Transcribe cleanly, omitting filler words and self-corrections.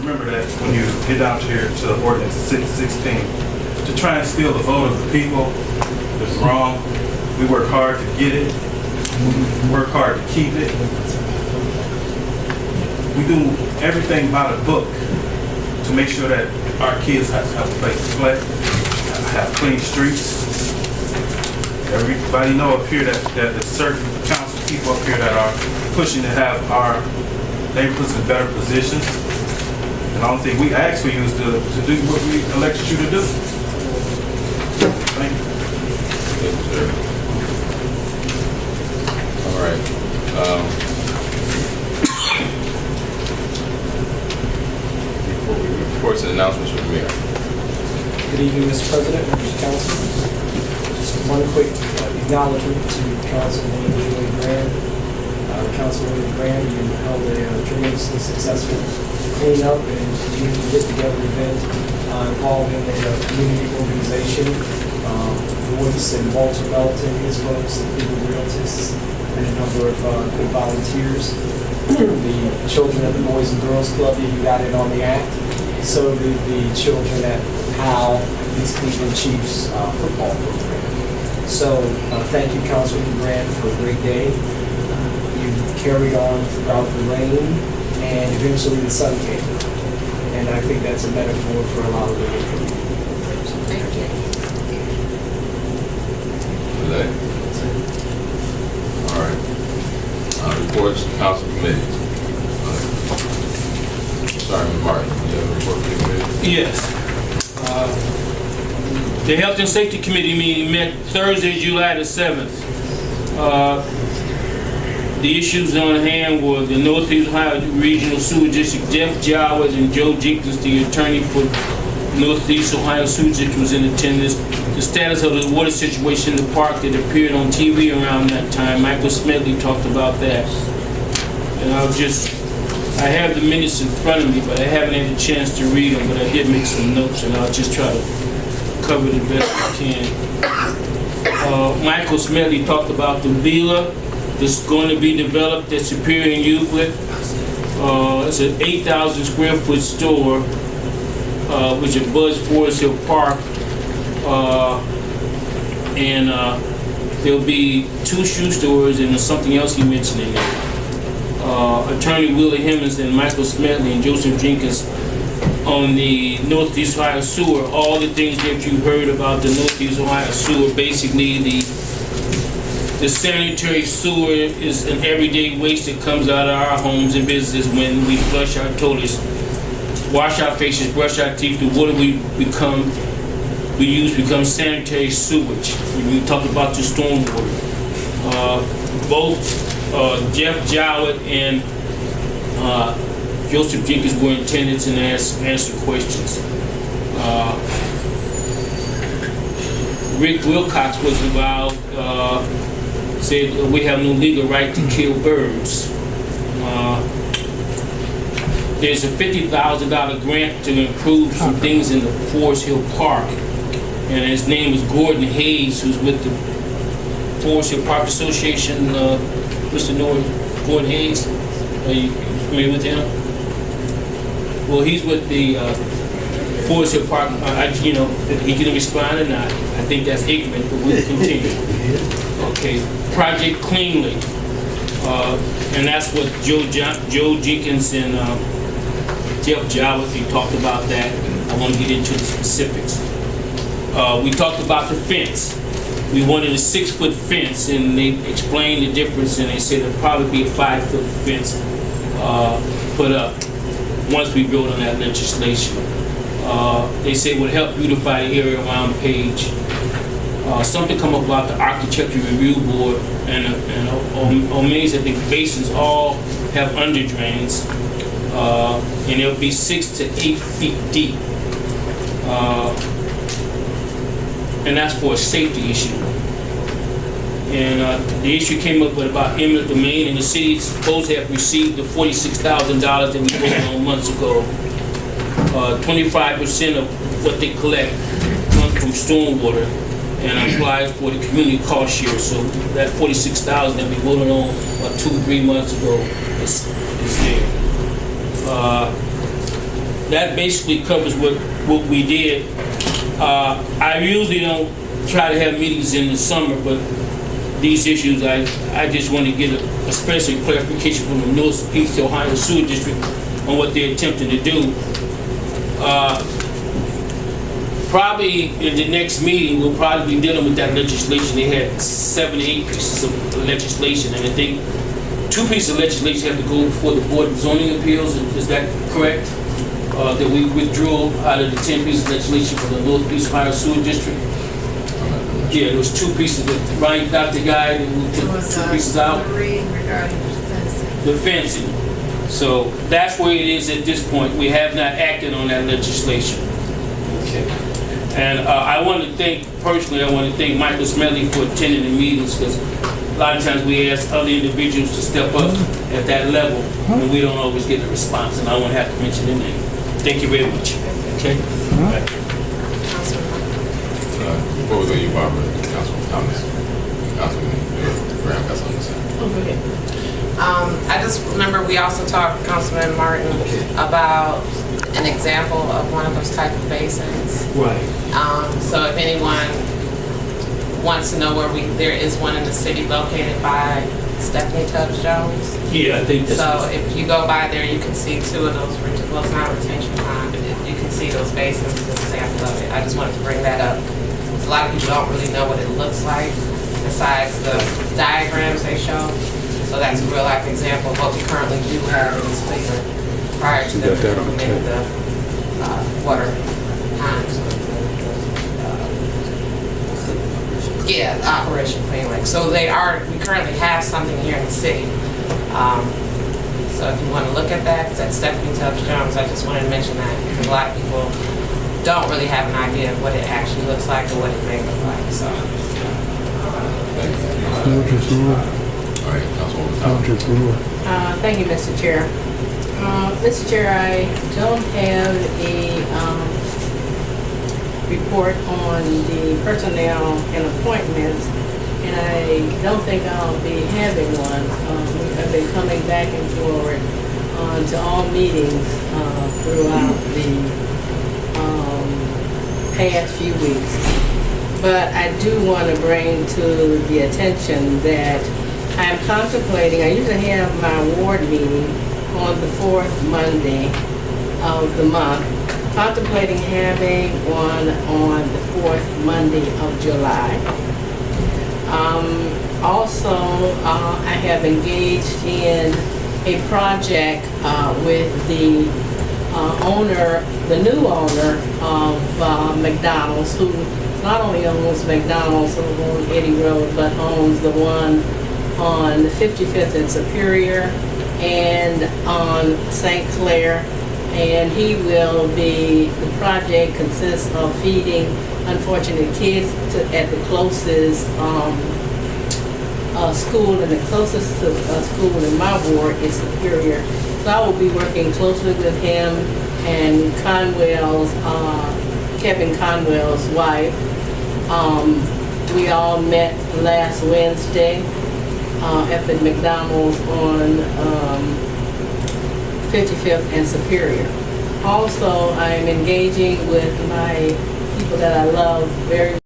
remember that when you get down here to ordinance 616, to try and steal the vote of the people is wrong. We work hard to get it. We work hard to keep it. We do everything by the book to make sure that our kids have a place to play, have clean streets. Everybody know up here that there's certain council people up here that are pushing to have our neighborhoods in better positions. And the only thing we ask for you is to do what we elected you to do. Thank you. Thank you, sir. All right. Reports and announcements from the mayor. Good evening, Mr. President, members of council. Just one quick acknowledgement to Councilwoman Joei Graham. Councilwoman Graham, you held a tremendously successful cleanup and community get-together event involving a community organization, Voice and Walter Belton, his folks, and Cleveland Realtists, and a number of good volunteers. The children at the Boys and Girls Club, you got in on the act. So did the children at HOW, East Cleveland Chiefs football program. So thank you, Councilman Grant, for a great day. You carried on throughout the rain, and eventually the sun came. And I think that's a metaphor for a lot of the community. Thank you. Today. All right. Reports, council committees. Sorry, Martin, you have a report for the committee? Yes. The Health and Safety Committee meeting met Thursday, July the 7th. The issues on hand were the Northeast Ohio Regional Sewer District, Jeff Jowett and Joe Jenkins, the attorney for Northeast Ohio Sewer District, was in attendance. The status of the water situation in the park that appeared on TV around that time, Michael Smedley talked about that. And I have the minutes in front of me, but I haven't had a chance to read them, but I did make some notes, and I'll just try to cover it the best I can. Michael Smedley talked about the villa that's going to be developed at Superior and Euclid. It's an 8,000 square foot store, which abuts Forest Hill Park. And there'll be 2 shoe stores, and there's something else he mentioned in there. Attorney Willie Hemmings and Michael Smedley and Joseph Jenkins on the Northeast Ohio Sewer. All the things that you heard about the Northeast Ohio Sewer, basically the sanitary sewer is an everyday waste that comes out of our homes and businesses when we flush our toilets, wash our faces, brush our teeth. The water we use becomes sanitary sewage. We talked about the stormwater. Both Jeff Jowett and Joseph Jenkins were in attendance and answered questions. Rick Wilcox was involved, said we have no legal right to kill birds. There's a $50,000 grant to improve some things in the Forest Hill Park, and his name is Gordon Hayes, who's with the Forest Hill Park Association. Mr. Norton, Gordon Hayes, are you familiar with him? Well, he's with the Forest Hill Park. He can respond or not. I think that's ignorant, but we'll continue. Okay, Project Cleanly, and that's what Joe Jenkins and Jeff Jowett, we talked about that. I want to get into the specifics. We talked about the fence. We wanted a 6-foot fence, and they explained the difference, and they said it'll probably be a 5-foot fence put up once we vote on that legislation. They say it would help beautify the area around the page. Something come up about the Architecture Review Board, and amazed that the basins all have under drains, and it'll be 6 to 8 feet deep. And that's for a safety issue. And the issue came up with about eminent domain, and the city is supposed to have received the $46,000 that we voted on months ago. 25% of what they collect comes from stormwater and applies for the community cost share. So that $46,000 that we voted on 2 or 3 months ago is there. that basically covers what we did. I usually don't try to have meetings in the summer, but these issues, I just want to get a special clarification from the Northeast Ohio Sewer District on what they're attempting to do. Probably in the next meeting, we'll probably be dealing with that legislation. They had 7 or 8 pieces of legislation, and I think 2 pieces of legislation have to go before the Board of Zoning Appeals. Is that correct? That we withdrew out of the 10 pieces of legislation for the Northeast Ohio Sewer District. Yeah, there was 2 pieces that Ryan got the guy, and we took 2 pieces out. Regarding the fencing. The fencing. So that's where it is at this point. We have not acted on that legislation. Okay. And I want to thank Michael Smedley for attending the meetings, because a lot of times we ask other individuals to step up at that level, and we don't always get a response, and I won't have to mention their name. Thank you very much. Okay? Before we go, you, Barbara, Councilman Thomas. Councilman Graham got something to say. Oh, go ahead. I just remember we also talked, Councilman Martin, about an example of one of those type of basins. Right. So if anyone wants to know where there is one in the city located by Stephanie Tubbs Jones. Yeah, I think that's... So if you go by there, you can see 2 of those, well, it's not retention pond, but you can see those basins, as an example of it. I just wanted to bring that up. A lot of people don't really know what it looks like, besides the diagrams they show. So that's a real life example of what we currently do have in this Cleveland prior to them implementing the water ponds. Yeah, Operation Clean Lake. So we currently have something here in the city. So if you want to look at that, it's at Stephanie Tubbs Jones. I just wanted to mention that because a lot of people don't really have an idea of what it actually looks like or what it may look like. So. All right, Councilwoman Thomas. Thank you, Mr. Chair. Mr. Chair, I don't have a report on the personnel and appointments, and I don't think I'll be having one. I've been coming back and forward to all meetings throughout the past few weeks. But I do want to bring to the attention that I'm contemplating, I usually have my ward meeting on the 4th Monday of the month, contemplating having one on the 4th Monday of July. Also, I have engaged in a project with the new owner of McDonald's, who not only owns McDonald's on Eddy Road, but owns the one on 55th and Superior and on St. Clair. And he will be, the project consists of feeding unfortunate kids at the closest school, and the closest school in my ward is Superior. So I will be working closely with him and Kevin Conwell's wife. We all met last Wednesday at the McDonald's on 55th and Superior. Also, I'm engaging with my people that I love very